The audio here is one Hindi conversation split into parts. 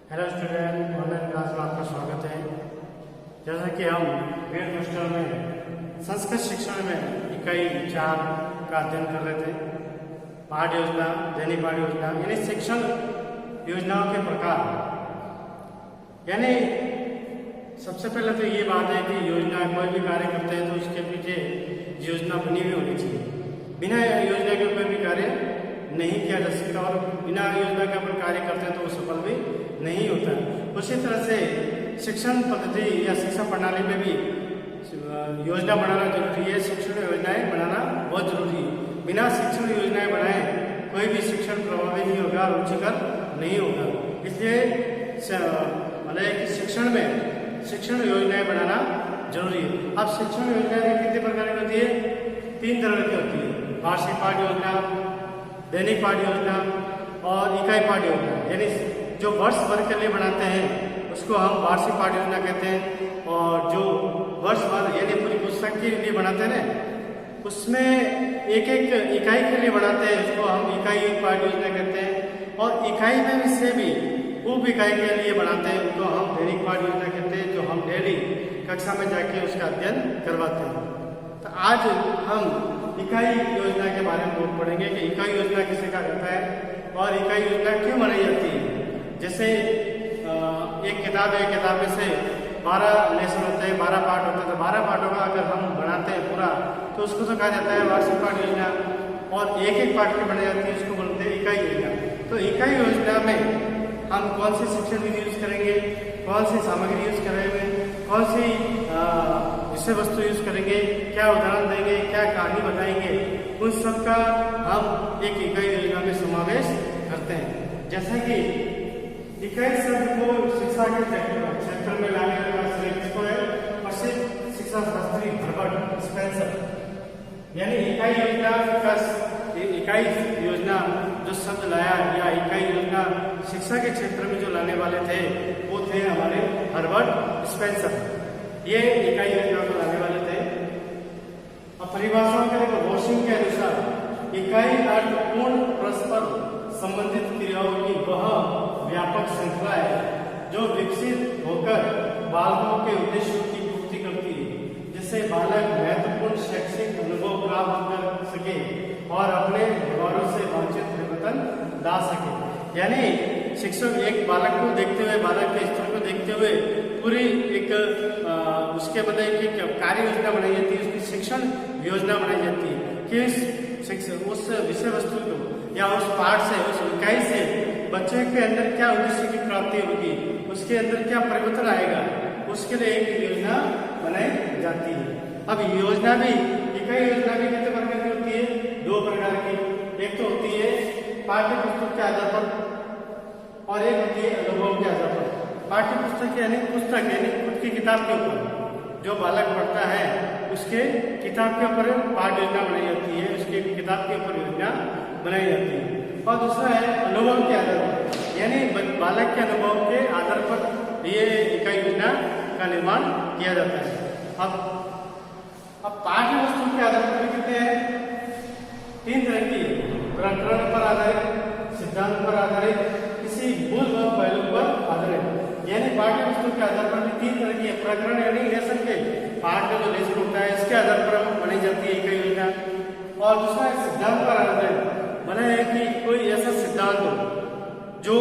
हेलो स्टूडेंट, ऑनलाइन क्लास में आपका स्वागत है। जैसा कि हम ग्रेड मास्टर में संस्कृत शिक्षण में इकाई 4 का अध्ययन कर रहे थे। पाठ योजना, दैनिक पाठ योजना यानी शिक्षण योजनाओं के प्रकार। यानी सबसे पहले तो ये बात है कि योजना कोई भी कार्य करते हैं तो उसके पीछे योजना बनी हुई होनी चाहिए। बिना योजना के कोई भी कार्य नहीं किया जा सकता और बिना योजना के अपन कार्य करते हैं तो वो सफल भी नहीं होता। उसी तरह से शिक्षण पद्धति या शिक्षा प्रणाली में भी योजना बनाना जरूरी है। शिक्षण योजनाएं बनाना बहुत जरूरी है। बिना शिक्षण योजनाएं बनाए कोई भी शिक्षण प्रभावी नहीं होगा, रुचिकर नहीं होगा। इसलिए मतलब कि शिक्षण में शिक्षण योजनाएं बनाना जरूरी है। अब शिक्षण योजनाएं कितने प्रकार की होती है? 3 तरह की होती है। वार्षिक पाठ योजना, दैनिक पाठ योजना और इकाई पाठ योजना। यानी जो वर्ष भर के लिए बनाते हैं उसको हम वार्षिक पाठ योजना कहते हैं, और जो वर्ष भर यानी पूरी पुस्तक के लिए बनाते हैं ना, उसमें एक एक इकाई के लिए बनाते हैं, उसको हम इकाई पाठ योजना कहते हैं। और इकाई में से भी उप इकाई के लिए बनाते हैं, उनको हम दैनिक पाठ योजना कहते हैं, जो हम डेली कक्षा में जाके उसका अध्ययन करवाते हैं। तो आज हम इकाई योजना के बारे में पढ़ेंगे कि इकाई योजना किसे कहा जाता है और इकाई योजना क्यों बनाई जाती है। जैसे एक किताब है, किताब में से 12 लेसन होते हैं, 12 पाठ होते हैं। तो 12 पाठों का अगर हम बनाते हैं पूरा तो उसको तो कहा जाता है वार्षिक पाठ योजना, और एक एक पाठ की बनाई जाती है उसको बोलते हैं इकाई योजना। तो इकाई योजना में हम कौन सी शिक्षण विधि यूज करेंगे, कौन सी सामग्री यूज करेंगे, कौन सी विषय वस्तु यूज करेंगे, क्या उदाहरण देंगे, क्या कहानी बताएंगे, उन सब का हम एक इकाई योजना में समावेश करते हैं। जैसा कि इकाई शब्द को शिक्षा के क्षेत्र में लाने का श्रेय किसको है? प्रसिद्ध शिक्षा शास्त्री हर्बर्ट स्पेंसर। यानी इकाई योजना का इकाई योजना जो शब्द लाया या इकाई योजना शिक्षा के क्षेत्र में जो लाने वाले थे वो थे हमारे हर्बर्ट स्पेंसर। ये इकाई योजना को लाने वाले थे। अब परिभाषा करें तो वॉशिंग के अनुसार इकाई अर्थपूर्ण परस्पर संबंधित क्रियाओं की वह व्यापक श्रृंखला है जो विकसित होकर बालकों के उद्देश्यों की पूर्ति करती है, जिससे बालक महत्वपूर्ण शैक्षिक अनुभव प्राप्त कर सके और अपने व्यवहारों से वांछित परिवर्तन ला सके। यानी शिक्षक एक बालक को देखते हुए, बालक के स्तर को देखते हुए पूरी एक उसके मतलब एक कार्य योजना बनाई जाती है, उसकी शिक्षण योजना बनाई जाती है कि उस विषय वस्तु को या उस पाठ से, उस इकाई से बच्चे के अंदर क्या उद्देश्य की प्राप्ति होगी, उसके अंदर क्या परिवर्तन आएगा, उसके लिए एक योजना बनाई जाती है। अब योजना भी, इकाई योजना भी कितने प्रकार की होती है? 2 प्रकार की। एक तो होती है पाठ्य पुस्तक के आधार पर और एक होती है अनुभव के आधार पर। पाठ्य पुस्तक यानी पुस्तक यानी खुद की किताब के ऊपर जो बालक पढ़ता है उसके किताब के ऊपर पाठ योजना बनाई जाती है, उसके किताब के ऊपर योजना बनाई जाती है। और दूसरा है अनुभव के आधार पर, यानी बालक के अनुभव के आधार पर ये इकाई योजना का निर्माण किया जाता है। अब पाठ्य वस्तु के आधार पर कितने हैं? 3 तरह की। प्रकरण पर आधारित, सिद्धांत पर आधारित, किसी मूल व पहलू पर आधारित। यानी पाठ्य वस्तु के आधार पर भी 3 तरह की है। प्रकरण यानी लेसन के पाठ का जो लेसन होता है इसके आधार पर बनाई जाती है इकाई योजना। और दूसरा है सिद्धांत पर आधारित, माना है कि कोई ऐसा सिद्धांत हो जो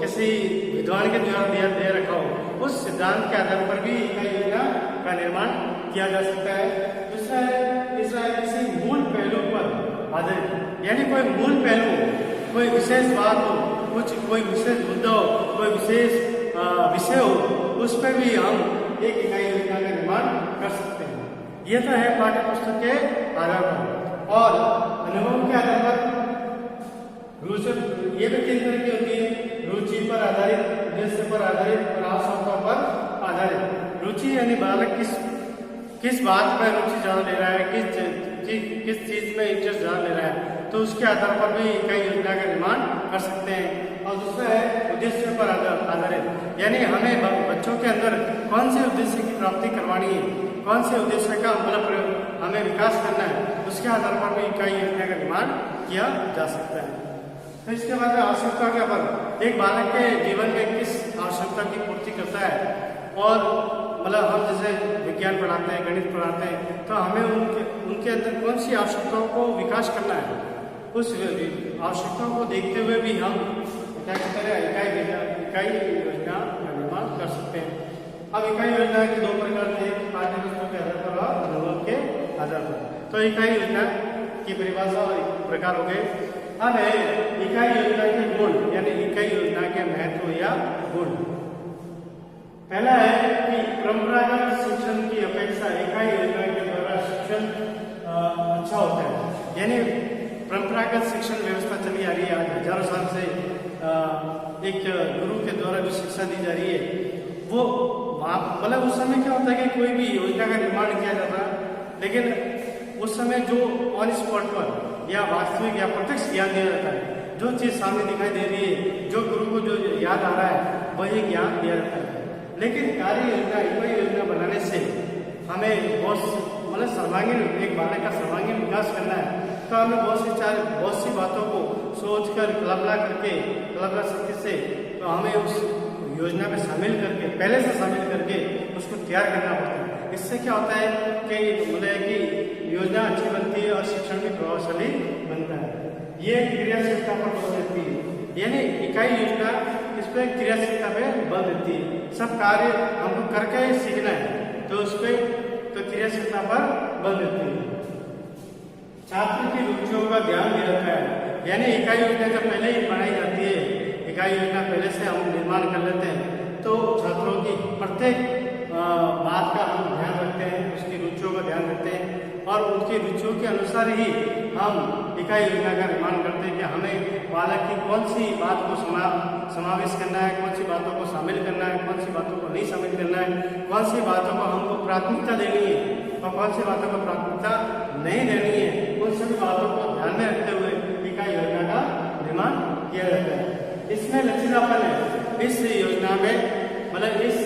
किसी विद्वान के द्वारा दे रखा हो, उस सिद्धांत के आधार पर भी इकाई योजना का निर्माण किया जा सकता है। दूसरा है किसी मूल पहलू पर आधारित, यानी कोई मूल पहलू, कोई विशेष बात हो, कोई विशेष मुद्दा हो, कोई विशेष विषय हो, उस पर भी हम एक इकाई योजना का निर्माण कर सकते हैं। यह तो है पाठ्य पुस्तक के आधार पर। और अनुभव के आधार पर ये भी 3 तरह की होती है। रुचि पर आधारित, उद्देश्य पर आधारित और आवश्यकता पर आधारित। रुचि यानी बालक किस बात पर रुचि ज्यादा ले रहा है, किस चीज में इंटरेस्ट ज्यादा ले रहा है, तो उसके आधार पर भी इकाई योजना का निर्माण कर सकते हैं। और दूसरा है उद्देश्य पर आधारित, यानी हमें बच्चों के अंदर कौन से उद्देश्य की प्राप्ति करवानी है, कौन से उद्देश्य का मतलब हमें विकास करना है, उसके आधार पर भी इकाई योजना का निर्माण किया जा सकता है। तो इसके बाद आवश्यकता के पर एक बालक के जीवन में किस आवश्यकता की पूर्ति करता है, और मतलब हम जैसे विज्ञान पढ़ाते हैं, गणित पढ़ाते हैं, तो हमें उनके अंदर कौन सी आवश्यकताओं को विकास करना है, उस आवश्यकताओं को देखते हुए भी हम क्या कहते हैं इकाई योजना का निर्माण कर सकते हैं। अब इकाई योजना के दो प्रकार थे, पाठ्यपुस्तक के आधार पर और अनुभव के आधार पर। तो इकाई योजना की परिभाषा और प्रकार हो गए। अब है इकाई योजना के गुण, यानी इकाई योजना के महत्व या गुण। पहला है कि परंपरागत शिक्षण की अपेक्षा इकाई योजना के द्वारा शिक्षण अच्छा होता है। यानी परंपरागत शिक्षण व्यवस्था चली आ रही है आज हजारों साल से, एक गुरु के द्वारा जो शिक्षा दी जा रही है वो मतलब उस समय क्या होता है कि कोई भी योजना का निर्माण किया जाता है, लेकिन उस समय जो ऑन स्पॉट पर या वास्तविक या प्रत्यक्ष ज्ञान दिया जाता है, जो चीज सामने दिखाई दे रही है, जो गुरु को जो याद आ रहा है वही ज्ञान दिया जाता है। लेकिन कार्य योजना, इकाई योजना बनाने से हमें बहुत सर्वांगीण, एक बालक का सर्वांगीण विकास करना है, तो हमें बहुत सी बातों को सोचकर कल्पना शक्ति से तो हमें उस योजना में शामिल करके, पहले से शामिल करके उसको तैयार करना पड़ता है। इससे क्या होता है कि योजना अच्छी बनती है और शिक्षण भी प्रभावशाली बनता है। ये क्रियाशीलता पर बल देती है, यानी इकाई योजना इस पर क्रियाशीलता पे बल देती है। सब कार्य हमको करके सीखना है, तो उस पर तो क्रियाशीलता पर बल देती है। छात्र की रुचियों का ध्यान भी रखा है, यानी इकाई योजना जब पहले ही बनाई जाती है, इकाई योजना पहले से हम निर्माण कर लेते हैं, तो छात्रों की प्रत्येक बात का हम ध्यान रखते हैं, उसकी रुचियों का ध्यान रखते हैं और उनकी रुचियों के अनुसार ही हम इकाई योजना का निर्माण करते हैं कि हमें बालक की कौन सी बात को समावेश करना है, कौन सी बातों को शामिल करना है, कौन सी बातों को नहीं शामिल करना है, कौन सी बातों को हमको प्राथमिकता देनी है और कौन सी बातों को प्राथमिकता नहीं देनी है। उन सभी बातों को ध्यान में रखते हुए इकाई योजना का निर्माण किया जाता है। इसमें लचीलापन है, इस योजना में इस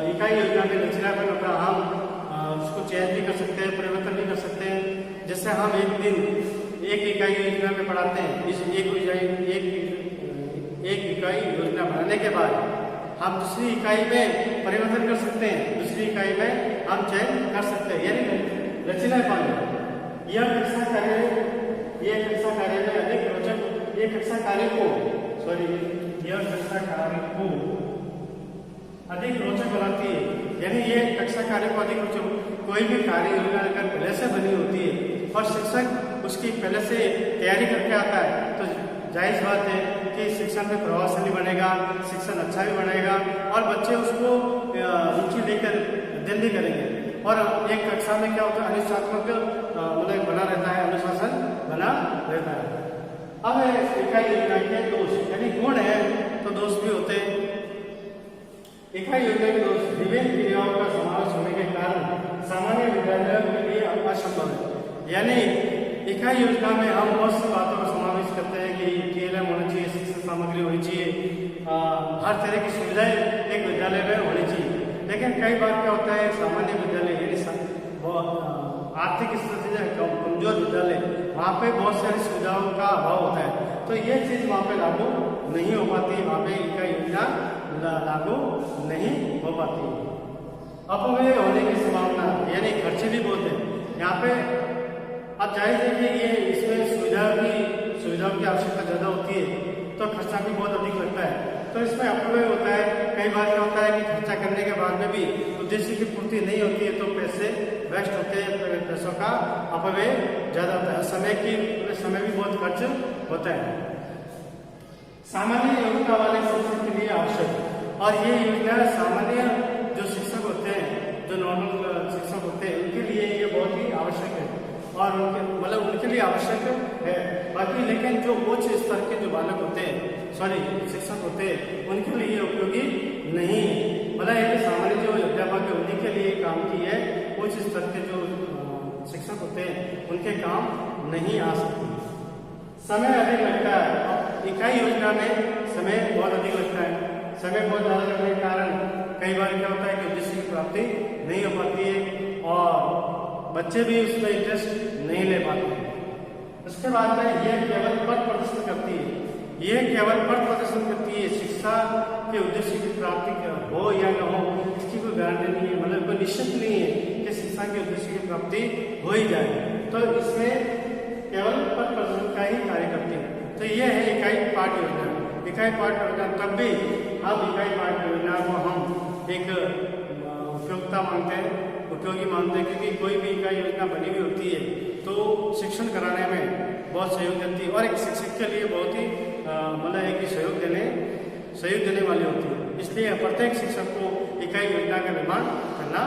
इकाई योजना में लचीलापन होता है। हम उसको चेंज भी कर सकते हैं, परिवर्तन भी कर सकते हैं। जैसे हम एक दिन एक इकाई योजना में पढ़ाते हैं, इस एक इकाई योजना बनाने के बाद हम दूसरी इकाई में परिवर्तन कर सकते हैं, दूसरी इकाई में हम चयन कर सकते हैं, यानी लचीलापन। यह कक्षा कार्य में अधिक रोचक, यह कक्षा कार्य को अधिक रोचक बनाती है, यानी ये कक्षा कार्य को अधिक रोचक। कोई भी कार्य योजना अगर पहले से बनी होती है और शिक्षक उसकी पहले से तैयारी करके आता है, तो जायज बात है कि शिक्षण में प्रभावशाली बनेगा, शिक्षण अच्छा भी बनेगा और बच्चे उसको रुचि लेकर अध्ययन भी करेंगे। और एक कक्षा में क्या होता है, अनुशात्मक बना रहता है, अनुशासन बना रहता है। अब इकाई योजना के दोष, यानी गुण है तो दोष भी होते हैं। इकाई योजना के दोष, विभिन्न क्रियाओं का समावेश होने के कारण सामान्य विद्यालयों के लिए असंभव है। यानी इकाई योजना में हम बहुत सी बातों का समावेश करते हैं कि TLM होना चाहिए, शिक्षण सामग्री होनी चाहिए, हर तरह की सुविधाएं एक विद्यालय में होनी चाहिए। लेकिन कई बार क्या होता है, सामान्य विद्यालय यानी आर्थिक स्थिति से कमजोर विद्यालय, वहाँ पे बहुत सारी सुविधाओं का अभाव होता है, तो ये चीज वहाँ पे लागू नहीं हो पाती, वहाँ पे इकाई योजना लागू नहीं हो पाती। अपव्यय होने की संभावना, यानी खर्चे भी बहुत है यहाँ पे। अब जाहिर है कि ये इसमें सुविधाओं की आवश्यकता ज्यादा होती है, तो खर्चा भी बहुत अधिक लगता है, तो इसमें अपव्यय होता है। कई बार क्या होता है कि खर्चा करने के बाद में भी उद्देश्य की पूर्ति नहीं होती है, तो पैसे वेस्ट होते हैं, पैसों का अपव्यय ज्यादा होता है, समय भी बहुत खर्च होता है। सामान्य योग्यता वाले शिक्षक के लिए आवश्यक, और ये योजना सामान्य जो शिक्षक होते हैं, जो नॉर्मल शिक्षक होते हैं, उनके लिए ये बहुत ही आवश्यक है और उनके लिए आवश्यक है। बाकी लेकिन जो उच्च स्तर के जो बालक होते हैं, शिक्षक होते हैं, उनके लिए उपयोगी नहीं है। एक सामान्य जो अध्यापक है उन्हीं के लिए काम की है, उच्च स्तर के जो शिक्षक होते हैं उनके काम नहीं आ सकते। समय अधिक लगता है, इकाई योजना में समय बहुत अधिक लगता है। समय बहुत ज्यादा लगने के कारण कई बार क्या होता है कि उद्देश्य की प्राप्ति नहीं हो पाती है और बच्चे भी उसमें इंटरेस्ट नहीं ले पाते हैं। उसके बाद में यह केवल पद प्रदर्शित करती है, यह केवल पथ प्रदर्शन करती है, शिक्षा के उद्देश्य की प्राप्ति हो या न हो इसकी कोई गारंटी नहीं है, मतलब कोई निश्चित नहीं है कि शिक्षा के उद्देश्य की प्राप्ति हो ही जाए। तो इसमें केवल पथ प्रदर्शन का ही कार्य करती है। तो यह है इकाई पाठ योजना। इकाई पाठ योजना तब भी अब इकाई पाठ योजना को हम एक उपयोगिता मानते हैं, उपयोगी मानते हैं, क्योंकि कोई भी इकाई योजना बनी हुई होती है तो शिक्षण कराने में बहुत सहयोग देती है और एक शिक्षक के लिए बहुत ही मतलब है कि सहयोग देने वाली होती है। इसलिए प्रत्येक शिक्षक को इकाई योजना का निर्माण करना